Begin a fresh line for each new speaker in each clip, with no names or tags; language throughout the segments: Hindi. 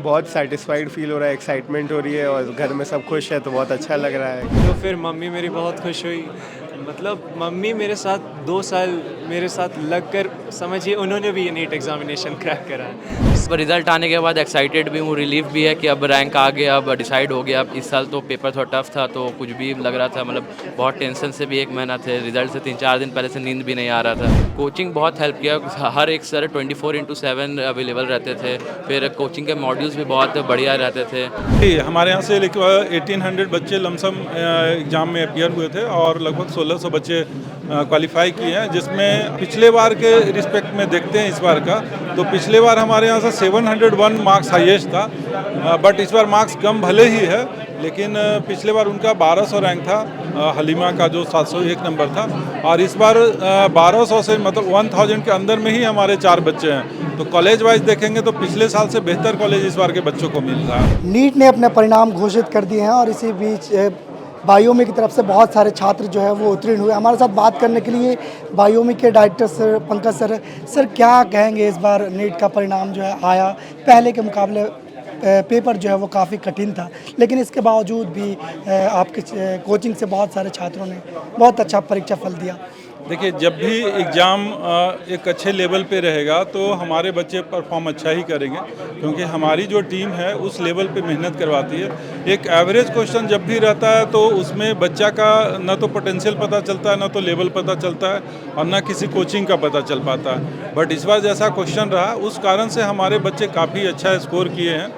बहुत सैटिस्फाइड फील हो रहा है, एक्साइटमेंट हो रही है और घर में सब खुश है तो बहुत अच्छा लग रहा है।
तो फिर मम्मी मेरी बहुत खुश हुई। मतलब मम्मी मेरे साथ 2 साल मेरे साथ लग कर समझिए उन्होंने भी ये नीट एग्जामिनेशन क्रैक करा है।
रिजल्ट आने के बाद एक्साइटेड भी हूँ, रिलीफ भी है कि अब रैंक आ गया, अब डिसाइड हो गया। अब इस साल तो पेपर थोड़ा टफ था तो कुछ भी लग रहा था, मतलब बहुत टेंशन से भी 1 महीना थे, रिजल्ट से 3-4 दिन पहले से नींद भी नहीं आ रहा था। कोचिंग बहुत हेल्प किया, हर एक सर 24/7 अवेलेबल रहते थे, फिर कोचिंग के मॉड्यूल्स भी बहुत बढ़िया रहते थे।
हमारे यहाँ से 1800 बच्चे लमसम एग्ज़ाम में अपीयर हुए थे और लगभग 1600 बच्चे क्वालिफाई किए हैं, जिसमें पिछले बार के रिस्पेक्ट में देखते हैं इस बार का, तो पिछले बार हमारे यहाँ से 701 मार्क्स हाईएस्ट था, बट इस बार मार्क्स कम भले ही है, लेकिन पिछले बार उनका 1200 रैंक था, हलीमा का जो 701 नंबर था, और इस बार 1200 से मतलब 1000 के अंदर में ही हमारे 4 बच्चे हैं। तो कॉलेज वाइज देखेंगे तो पिछले साल से बेहतर कॉलेज इस बार के बच्चों को मिल रहा है।
नीट ने अपने परिणाम घोषित कर दिए हैं और इसी बीच बायोमी की तरफ से बहुत सारे छात्र जो है वो उत्तीर्ण हुए। हमारे साथ बात करने के लिए बायोमी के डायरेक्टर सर पंकज सर क्या कहेंगे, इस बार नीट का परिणाम जो है आया, पहले के मुकाबले पेपर जो है वो काफ़ी कठिन था, लेकिन इसके बावजूद भी आपके कोचिंग से बहुत सारे छात्रों ने बहुत अच्छा परीक्षा फल दिया।
देखिए, जब भी एग्ज़ाम एक अच्छे लेवल पे रहेगा तो हमारे बच्चे परफॉर्म अच्छा ही करेंगे, क्योंकि हमारी जो टीम है उस लेवल पे मेहनत करवाती है। एक एवरेज क्वेश्चन जब भी रहता है तो उसमें बच्चा का न तो पोटेंशियल पता चलता है, न तो लेवल पता चलता है, और न किसी कोचिंग का पता चल पाता है। बट इस बार जैसा क्वेश्चन रहा उस कारण से हमारे बच्चे काफ़ी अच्छा स्कोर किए हैं,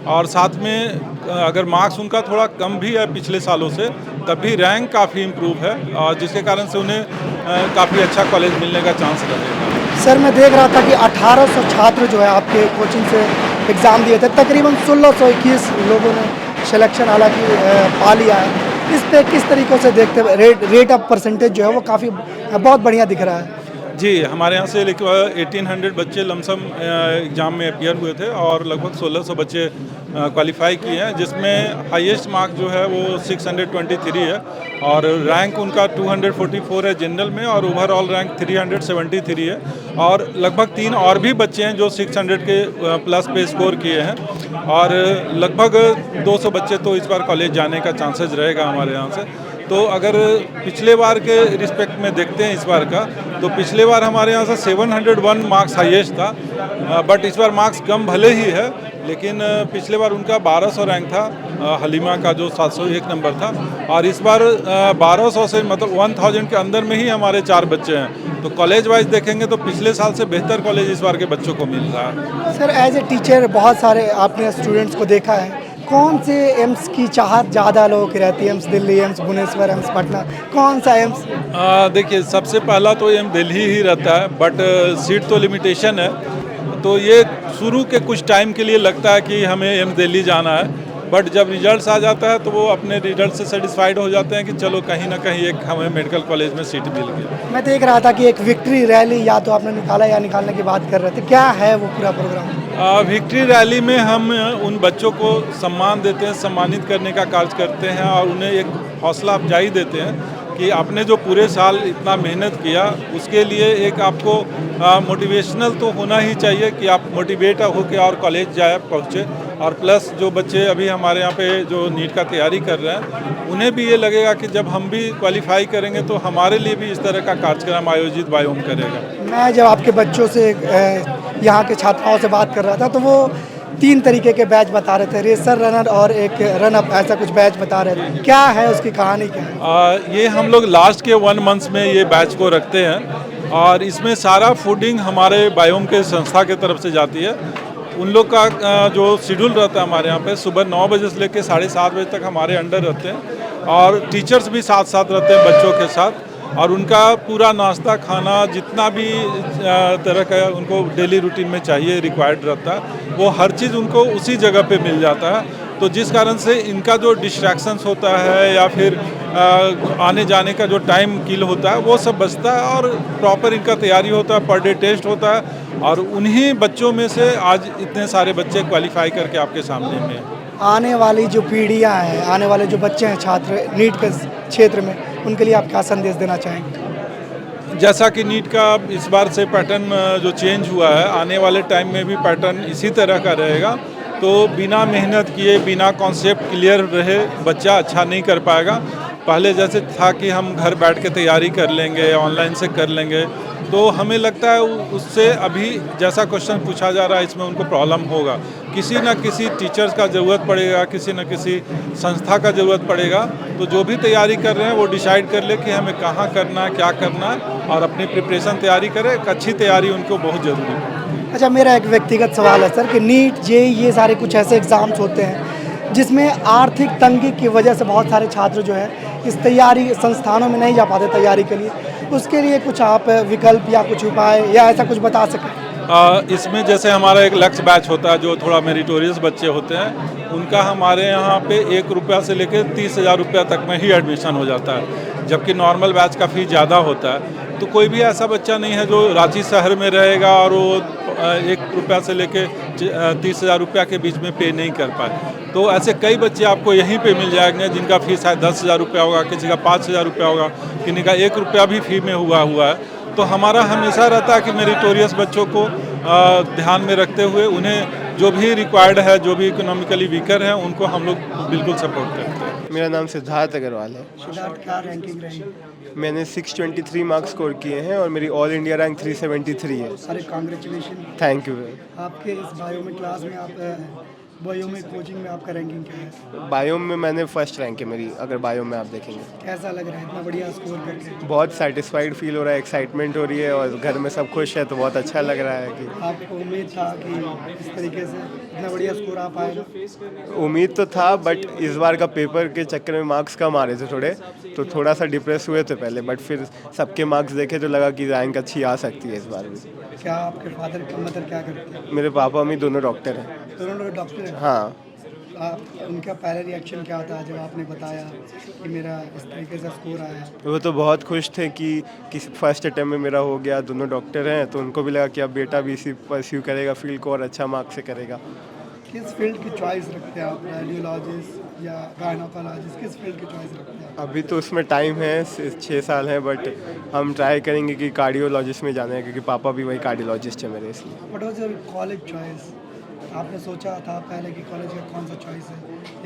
और साथ में अगर मार्क्स उनका थोड़ा कम भी है पिछले सालों से, तब भी रैंक काफ़ी इम्प्रूव है, और जिसके कारण से उन्हें काफ़ी अच्छा कॉलेज मिलने का चांस रहेगा।
सर मैं देख रहा था कि 1800 छात्र जो है आपके कोचिंग से एग्ज़ाम दिए थे, तकरीबन 1621 लोगों ने सिलेक्शन हालांकि पा लिया है। इस पे किस तरीक़े से देखते हैं, रेट ऑफ परसेंटेज जो है वो काफ़ी बहुत बढ़िया दिख रहा है।
जी, हमारे यहाँ से 1800 बच्चे लमसम एग्ज़ाम में अपीयर हुए थे और लगभग 1600 बच्चे क्वालिफाई किए हैं, जिसमें हाईएस्ट मार्क जो है वो 623 है, और रैंक उनका 244 है जनरल में, और ओवरऑल रैंक 373 है, और लगभग 3 और भी बच्चे हैं जो 600 के प्लस पे स्कोर किए हैं, और लगभग 200 बच्चे तो इस बार कॉलेज जाने का चांसेस रहेगा हमारे यहाँ से। तो अगर पिछले बार के रिस्पेक्ट में देखते हैं इस बार का, तो पिछले बार हमारे यहाँ से 701 मार्क्स हाईएस्ट था, बट इस बार मार्क्स कम भले ही है, लेकिन पिछले बार उनका 1200 रैंक था, हलीमा का जो 701 नंबर था, और इस बार 1200 से मतलब 1000 के अंदर में ही हमारे 4 बच्चे हैं। तो कॉलेज वाइज देखेंगे तो पिछले साल से बेहतर कॉलेज इस बार के बच्चों को मिल रहा है।
सर एज ए टीचर बहुत सारे आपने स्टूडेंट्स को देखा है, कौन से एम्स की चाहत ज़्यादा लोगों की रहती है? AIIMS Delhi, AIIMS Bhubaneswar, AIIMS Patna, कौन सा एम्स?
देखिए, सबसे पहला तो एम दिल्ली ही रहता है, बट सीट तो लिमिटेशन है, तो ये शुरू के कुछ टाइम के लिए लगता है कि हमें एम दिल्ली जाना है, बट जब रिजल्ट्स आ जाता है तो वो अपने रिजल्ट से सेटिस्फाइड हो जाते हैं कि चलो कहीं ना कहीं एक हमें मेडिकल कॉलेज में सीट मिल गई।
मैं देख रहा था कि एक विक्ट्री रैली या तो आपने निकाला या निकालने की बात कर रहे थे, क्या है वो पूरा प्रोग्राम?
विक्ट्री रैली में हम उन बच्चों को सम्मान देते हैं, सम्मानित करने का कार्य करते हैं, और उन्हें एक हौसला अफजाई देते हैं कि आपने जो पूरे साल इतना मेहनत किया उसके लिए एक आपको मोटिवेशनल तो होना ही चाहिए कि आप मोटिवेट होकर और कॉलेज पहुँचे। और प्लस जो बच्चे अभी हमारे यहाँ पे जो नीट का तैयारी कर रहे हैं, उन्हें भी ये लगेगा कि जब हम भी क्वालिफाई करेंगे तो हमारे लिए भी इस तरह का कार्यक्रम आयोजित बायोम करेगा।
मैं जब आपके बच्चों से यहाँ के छात्राओं से बात कर रहा था तो वो 3 तरीके के बैच बता रहे थे, रेसर, रनर और एक रन अप, ऐसा कुछ बैच बता रहे थे। क्या है उसकी कहानी, क्या है?
ये हम लोग लास्ट के 1 मंथ्स में ये बैच को रखते हैं, और इसमें सारा फूडिंग हमारे बायोम के संस्था की तरफ से जाती है। उन लोग का जो शेड्यूल रहता है हमारे यहाँ पे, सुबह 9 बजे से लेकर 7:30 बजे तक हमारे अंडर रहते हैं, और टीचर्स भी साथ साथ रहते हैं बच्चों के साथ, और उनका पूरा नाश्ता खाना जितना भी तरह का उनको डेली रूटीन में चाहिए रिक्वायर्ड रहता है, वो हर चीज़ उनको उसी जगह पे मिल जाता है। तो जिस कारण से इनका जो डिस्ट्रैक्शंस होता है या फिर आने जाने का जो टाइम किल होता है वो सब बचता है, और प्रॉपर इनका तैयारी होता है, पर डे टेस्ट होता है, और उन्हीं बच्चों में से आज इतने सारे बच्चे क्वालिफाई करके आपके सामने में।
आने वाली जो पीढ़ियाँ हैं, आने वाले जो बच्चे हैं छात्र नीट के क्षेत्र में, उनके लिए आप क्या संदेश देना चाहेंगे?
जैसा कि नीट का इस बार से पैटर्न जो चेंज हुआ है, आने वाले टाइम में भी पैटर्न इसी तरह का रहेगा, तो बिना मेहनत किए, बिना कॉन्सेप्ट क्लियर रहे बच्चा अच्छा नहीं कर पाएगा। पहले जैसे था कि हम घर बैठ के तैयारी कर लेंगे, ऑनलाइन से कर लेंगे, तो हमें लगता है उससे अभी जैसा क्वेश्चन पूछा जा रहा है इसमें उनको प्रॉब्लम होगा। किसी न किसी टीचर्स का ज़रूरत पड़ेगा, किसी न किसी संस्था का ज़रूरत पड़ेगा। तो जो भी तैयारी कर रहे हैं वो डिसाइड कर ले कि हमें कहाँ करना है, क्या करना है, और अपनी प्रिपरेशन तैयारी करें। एक अच्छी तैयारी उनको बहुत ज़रूरी है।
अच्छा, मेरा एक व्यक्तिगत सवाल है सर कि नीट जेईई ये सारे कुछ ऐसे एग्ज़ाम्स होते हैं जिसमें आर्थिक तंगी की वजह से बहुत सारे छात्र जो है इस तैयारी संस्थानों में नहीं जा पाते तैयारी के लिए। उसके लिए कुछ आप विकल्प या कुछ उपाय या ऐसा कुछ बता सकें?
इसमें जैसे हमारा एक लक्ष्य बैच होता है जो थोड़ा मेरिटोरियस बच्चे होते हैं, उनका हमारे यहाँ पे 1 रुपया से लेकर 30,000 रुपया तक में ही एडमिशन हो जाता है, जबकि नॉर्मल बैच का फ़ीस ज़्यादा होता है। तो कोई भी ऐसा बच्चा नहीं है जो रांची शहर में रहेगा और वो 1 रुपया से लेकर 30,000 रुपया के बीच में पे नहीं कर पाए। तो ऐसे कई बच्चे आपको यहीं पे मिल जाएंगे जिनका फ़ीस है 10,000 रुपया होगा, किसी का 5,000 रुपया होगा, किसी का 1 रुपया भी फ़ी में हुआ है। तो हमारा हमेशा रहता है कि मेरिटोरियस बच्चों को ध्यान में रखते हुए उन्हें जो भी रिक्वायर्ड है, जो भी इकोनॉमिकली वीकर हैं, उनको हम लोग बिल्कुल सपोर्ट करते हैं।
मेरा नाम सिद्धार्थ अग्रवाल है।
सिद्धार्थ, क्या रैंकिंग रही?
मैंने 623 मार्क्स स्कोर किए हैं और मेरी ऑल इंडिया रैंक 373 है।
अरे कांग्रेचुलेशन।
Thank you.
आपके इस बायो में क्लास में आप बायो में कोचिंग में आपका रैंकिंग क्या है?
बायो में मैंने फर्स्ट रैंक है मेरी, अगर बायो में आप देखेंगे।
कैसा लग रहा है इतना बढ़िया स्कोर करके?
बहुत सेटिस्फाइड फील हो रहा है, एक्साइटमेंट हो रही है और घर में सब खुश है तो बहुत अच्छा लग रहा है कि
आपको उम्मीद था कि इस तरीके से इतना बढ़िया स्कोर आ पाएगा?
उम्मीद तो था, बट इस बार का पेपर के चक्कर में मार्क्स कम आ रहे थे थोड़े, तो थोड़ा सा डिप्रेस हुए थे पहले, बट फिर सबके मार्क्स देखे तो लगा कि रैंक अच्छी आ सकती है इस बार भी।
क्या आपके फादर की मदर क्या करते हैं?
मेरे पापा मम्मी दोनों डॉक्टर हैं।
दोनों लोग डॉक्टर हैं?
हाँ।
उनका पहला रिएक्शन क्या था जब आपने बताया कि मेरा इस तरीके से स्कोर आया?
वो तो बहुत खुश थे कि फर्स्ट अटैम्प्ट में मेरा हो गया, दोनों डॉक्टर हैं, तो उनको भी लगा कि अब बेटा भी इसी परस्यू करेगा फील्ड को और अच्छा मार्क्स से करेगा।
किस फील्ड की चॉइस रखते हैं आप, रेडियोलॉजिस्ट या गायनोकोलॉजिस्ट, किस फील्ड की चॉइस रखते हैं?
अभी तो उसमें टाइम है, 6 साल है, बट हम ट्राई करेंगे कि कार्डियोलॉजिस्ट में जाना है क्योंकि पापा भी वही कार्डियोलॉजिस्ट है मेरे, इसलिए।
What was your college choice? आपने सोचा था पहले कि कॉलेज का कौन सा चॉइस है,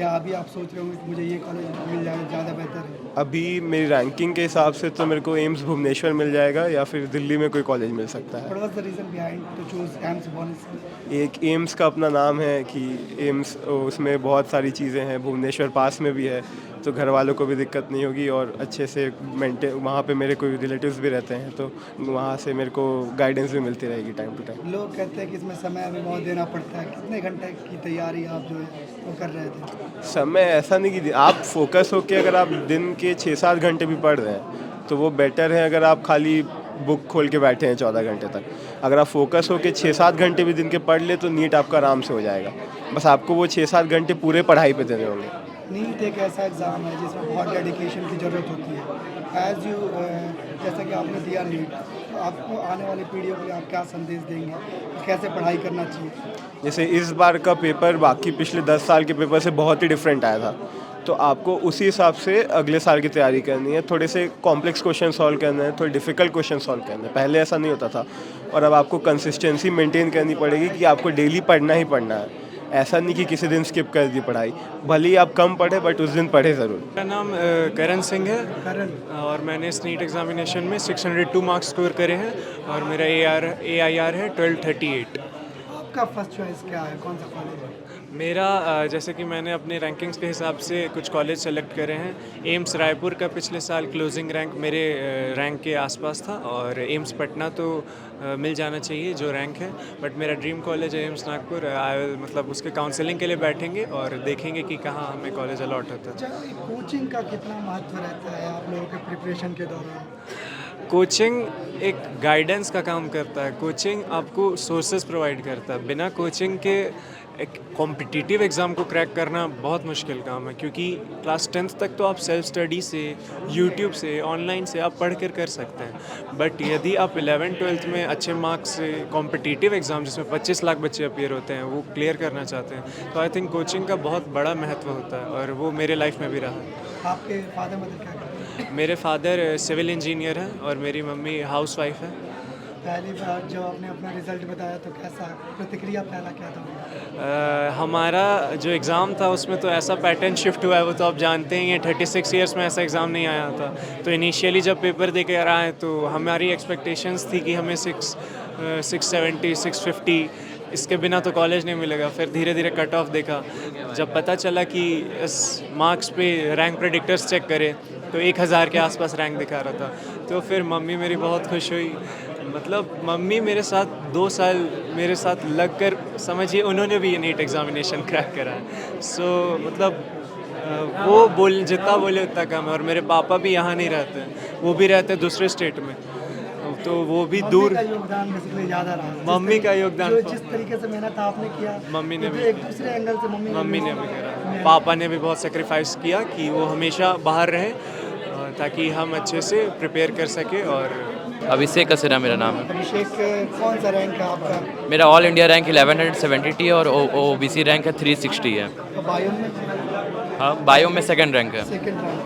या अभी आप सोच रहे होंगे कि मुझे ये कॉलेज मिल जाए ज़्यादा बेहतर है?
अभी मेरी रैंकिंग के हिसाब से तो मेरे को एम्स भुवनेश्वर मिल जाएगा या फिर दिल्ली में कोई कॉलेज मिल सकता है।
What was the reason behind to choose AIIMS Bhubaneswar?
एक एम्स का अपना नाम है कि एम्स, उसमें बहुत सारी चीज़ें हैं, भुवनेश्वर पास में भी है, तो घर वालों को भी दिक्कत नहीं होगी और अच्छे से मेंटेन, वहाँ पे मेरे कोई रिलेटिव्स भी रहते हैं तो वहाँ से मेरे को गाइडेंस भी मिलती रहेगी टाइम टू टाइम।
लोग कहते हैं कि इसमें समय भी बहुत देना पड़ता है, कितने घंटे की तैयारी आप जो है वो कर रहे थे?
समय ऐसा नहीं कि आप फोकस होके अगर आप दिन के 6-7 घंटे भी पढ़ रहे हैं तो वो बेटर है अगर आप खाली बुक खोल के बैठे हैं 14 घंटे तक। अगर आप फोकस होके 6-7 घंटे भी दिन के पढ़ ले तो नीट आपका आराम से हो जाएगा, बस आपको वो 6-7 घंटे पूरे पढ़ाई पे देने होंगे।
नीट एक ऐसा एग्ज़ाम है जिसमें बहुत डेडिकेशन की ज़रूरत होती है। एज यू जैसा कि आपने दिया नीट, तो आपको आने वाली पीढ़ियों के लिए आप क्या संदेश देंगे कि कैसे पढ़ाई करना चाहिए?
जैसे इस बार का पेपर बाकी पिछले 10 साल के पेपर से बहुत ही डिफरेंट आया था, तो आपको उसी हिसाब से अगले साल की तैयारी करनी है। थोड़े से कॉम्प्लेक्स क्वेश्चन सॉल्व करने हैं, थोड़े डिफ़िकल्ट क्वेश्चन सॉल्व करने हैं। पहले ऐसा नहीं होता था और अब आपको कंसिस्टेंसी मेंटेन करनी पड़ेगी कि आपको डेली पढ़ना ही पढ़ना है। ऐसा नहीं कि किसी दिन स्किप कर दी पढ़ाई, भले ही आप कम पढ़े बट उस दिन पढ़े ज़रूर।
मेरा नाम करण सिंह है
करण,
और मैंने इस नीट एग्जामिनेशन में 602 मार्क्स स्कोर करे हैं और मेरा AIR है 1238।
आपका फर्स्ट चॉइस क्या है, कौन सा कॉलेज है?
मेरा जैसे कि मैंने अपने रैंकिंग्स के हिसाब से कुछ कॉलेज सेलेक्ट करे हैं। एम्स रायपुर का पिछले साल क्लोजिंग रैंक मेरे रैंक के आसपास था और एम्स पटना तो मिल जाना चाहिए जो रैंक है, बट मेरा ड्रीम कॉलेज है एम्स नागपुर। मतलब उसके काउंसलिंग के लिए बैठेंगे और देखेंगे कि कहाँ हमें कॉलेज अलॉट होता है।
अच्छा, कोचिंग का कितना महत्व रहता है आप लोगों के प्रिपरेशन के दौरान?
कोचिंग एक गाइडेंस का काम करता है। कोचिंग आपको सोर्सेज प्रोवाइड करता है। बिना कोचिंग के एक कॉम्पिटिटिव एग्ज़ाम को क्रैक करना बहुत मुश्किल काम है, क्योंकि क्लास 10th तक तो आप सेल्फ स्टडी से, यूट्यूब से, ऑनलाइन से आप पढ़ कर सकते हैं, बट यदि आप 11th-12th में अच्छे मार्क्स से कॉम्पिटिटिव एग्ज़ाम जिसमें 25 लाख बच्चे अपीयर होते हैं वो क्लियर करना चाहते हैं, तो आई थिंक कोचिंग का बहुत बड़ा महत्व होता है और वो मेरे लाइफ में भी रहा है।
आपके फादर मदर क्या करते हैं?
मेरे फादर सिविल इंजीनियर हैं और मेरी मम्मी हाउसवाइफ है।
पहली बार जब आपने अपना रिजल्ट बताया तो कैसा प्रतिक्रिया पहला क्या था?
हमारा जो एग्ज़ाम था उसमें तो ऐसा पैटर्न शिफ्ट हुआ है, वो तो आप जानते ही हैं। 36 ईयर्स में ऐसा एग्ज़ाम नहीं आया था। तो इनिशियली जब पेपर दे कर आए तो हमारी एक्सपेक्टेशंस थी कि हमें 670 650 इसके बिना तो कॉलेज नहीं मिलेगा। फिर धीरे धीरे कट ऑफ देखा, जब पता चला कि इस मार्क्स पे रैंक प्रेडिक्टर्स चेक करे तो 1000 के आसपास रैंक दिखा रहा था। तो फिर मम्मी मेरी बहुत खुश हुई। मतलब मम्मी मेरे साथ 2 साल मेरे साथ लग कर, समझिए उन्होंने भी ये नीट एग्ज़ामिनेशन क्रैक करा है। सो मतलब वो जितना बोले उतना कम है। और मेरे पापा भी यहाँ नहीं रहते, वो भी रहते दूसरे स्टेट में, तो वो भी दूर।
मम्मी का योगदान बेसिकली ज़्यादा रहा।
मम्मी का योगदान,
जिस तरीके से मेहनत आपने किया,
मम्मी ने भी,
एक दूसरे एंगल से मम्मी
ने भी करा। पापा ने भी बहुत सेक्रीफाइस किया कि वो हमेशा बाहर रहे ताकि हम अच्छे से प्रिपेयर कर सके। और
अभिषेक कसेरा मेरा नाम है।
अभिषेक, कौन सा रैंक है आपका?
मेरा ऑल इंडिया रैंक 1170 है और OBC रैंक है 360 है।
तो बायो में
हाँ, बायो में सेकंड रैंक है।
Second rank.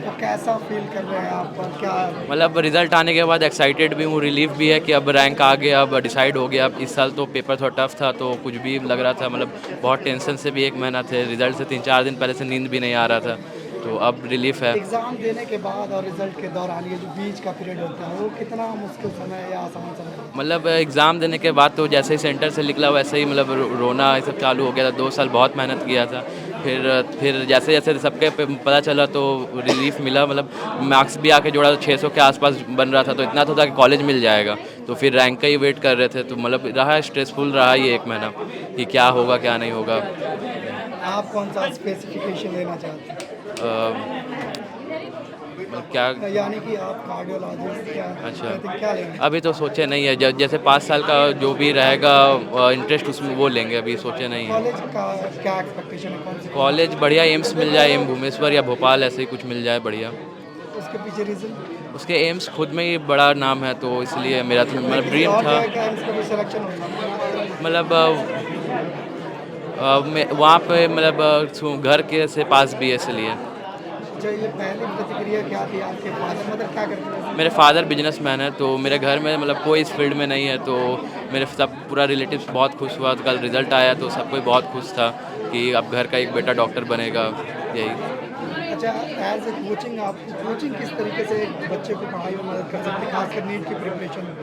तो कैसा फील कर रहे हैं आप? क्या
मतलब रिजल्ट आने के बाद एक्साइटेड भी हूँ, रिलीफ भी है कि अब रैंक आ गया, अब डिसाइड हो गया। अब इस साल तो पेपर थोड़ा टफ था, तो कुछ भी लग रहा था, मतलब बहुत टेंशन से भी 1 महीना थे। रिजल्ट से 3-4 दिन पहले से नींद भी नहीं आ रहा था, तो अब रिलीफ है।
एग्ज़ाम देने के बाद और रिजल्ट के दौरान ये जो बीच का पीरियड होता है, वो कितना मुश्किल समय या आसान समय है?
मतलब एग्ज़ाम देने के बाद तो जैसे ही सेंटर से निकला वैसे ही मतलब रोना ये सब चालू हो गया था। 2 साल बहुत मेहनत किया था। फिर जैसे जैसे सबके पता चला तो रिलीफ मिला। मतलब मार्क्स भी आके जोड़ा तो 600 के आसपास बन रहा था, तो इतना तो था कि कॉलेज मिल जाएगा। तो फिर रैंक का ही वेट कर रहे थे, तो मतलब रहा स्ट्रेसफुल रहा ये 1 महीना कि क्या होगा क्या नहीं होगा।
आप कौन सा स्पेसिफिकेशन लेना चाहते हैं?
क्या
यानी कि आप कार्डियोलॉजिस्ट
अच्छा,
क्या लेंगे?
अभी तो सोचे नहीं है। जैसे 5 साल का जो भी रहेगा इंटरेस्ट उसमें वो लेंगे, अभी सोचे नहीं है।
कॉलेज का क्या एक्सपेक्टेशन है? कौन से
कॉलेज बढ़िया एम्स मिल जाए, एम भुवनेश्वर या भोपाल ऐसे ही कुछ मिल जाए बढ़िया।
उसके पीछे रीज़न?
उसके एम्स खुद में ही बड़ा नाम है, तो इसलिए मेरा तो मतलब ड्रीम था। मतलब वहाँ पे मतलब घर के से पास भी है, इसलिए।
अच्छा, ये पहली प्रतिक्रिया क्या थी आपके फादर मदर क्या करते हैं?
मेरे फादर बिजनेसमैन है, तो मेरे घर में मतलब कोई इस फील्ड में नहीं है, तो मेरे सब पूरा रिलेटिव्स बहुत खुश हुआ। कल रिजल्ट आया तो सब कोई बहुत खुश था कि अब घर का एक बेटा डॉक्टर बनेगा, यही।
अच्छा, एज ए कोचिंग, आप कोचिंग किस तरीके से बच्चे को पढ़ाई में मदद कर सकते हैं, खासकर नीट की प्रिपरेशन में?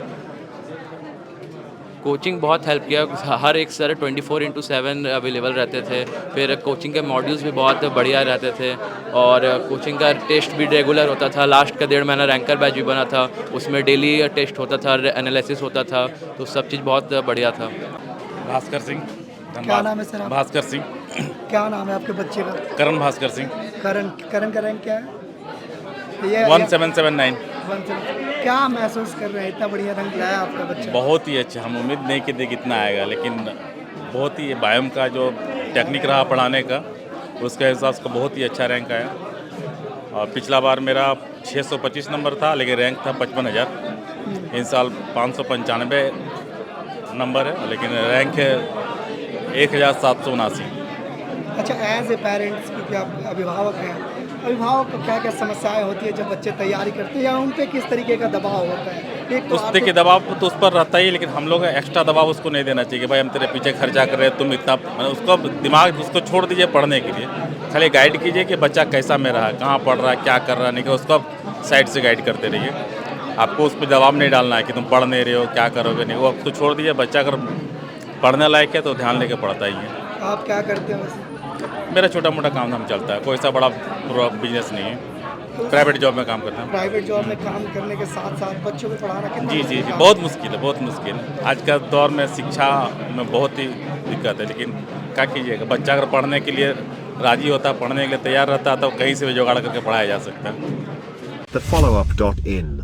कोचिंग बहुत हेल्प किया। हर एक सर 24/7 अवेलेबल रहते थे। फिर कोचिंग के मॉड्यूल्स भी बहुत बढ़िया रहते थे, और कोचिंग का टेस्ट भी रेगुलर होता था। लास्ट का 1.5 महीना रैंकर बैच भी बना था, उसमें डेली टेस्ट होता था, एनालिसिस होता था, तो सब चीज़ बहुत बढ़िया था।
भास्कर सिंह।
क्या नाम है सर आपका?
भास्कर सिंह।
क्या नाम है आपके बच्चे का?
करण भास्कर सिंह।
करण का रैंक क्या है?
1779।
क्या महसूस कर रहे हैं, इतना बढ़िया रैंक लाया आपका बच्चा?
बहुत ही अच्छा, हम उम्मीद नहीं की थी कि इतना आएगा, लेकिन बहुत ही बायोम का जो टेक्निक रहा पढ़ाने का, उसके हिसाब से बहुत ही अच्छा रैंक आया। और पिछला बार मेरा 625 नंबर था, लेकिन रैंक था 55,000। इस साल 595 नंबर है, लेकिन रैंक है 1779।
अच्छा, एज ए पेरेंट्स, क्योंकि आप अभिभावक हैं, अभिभावक को क्या क्या समस्याएं होती है जब बच्चे तैयारी करते हैं, या उन पे किस तरीके का दबाव होता है? एक तो
उस देखिए दबाव तो उस पर रहता ही, लेकिन हम लोग एक्स्ट्रा दबाव उसको नहीं देना चाहिए कि भाई हम तेरे पीछे खर्चा कर रहे हैं, तुम इतना, उसको दिमाग उसको छोड़ दीजिए पढ़ने के लिए। खाली गाइड कीजिए कि बच्चा कैसा में रहा, कहाँ पढ़ रहा है, क्या कर रहा है, नहीं कि उसको साइड से गाइड करते रहिए। आपको उस पर दबाव नहीं डालना है कि तुम पढ़ नहीं रहे हो, क्या करोगे, नहीं, वो आपको छोड़ दीजिए। बच्चा अगर पढ़ने लायक है तो ध्यान लेके पढ़ता ही है।
आप क्या करते हैं वैसे?
मेरा छोटा मोटा काम धाम चलता है, कोई सा बड़ा बिजनेस नहीं है। प्राइवेट जॉब में काम करता हूँ।
प्राइवेट जॉब में काम करने के साथ साथ बच्चों को पढ़ाना कितना
जी जी जी, बहुत मुश्किल है, बहुत मुश्किल है। आज का दौर में शिक्षा में बहुत ही दिक्कत है, लेकिन क्या कीजिएगा, बच्चा अगर पढ़ने के लिए राजी होता, पढ़ने के लिए तैयार रहता, तो कहीं से भी जुगाड़ करके पढ़ाया जा सकता है।
TheFollowUp.in.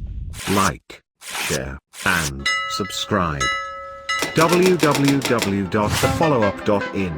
Like, share, and subscribe. www.thefollowup.in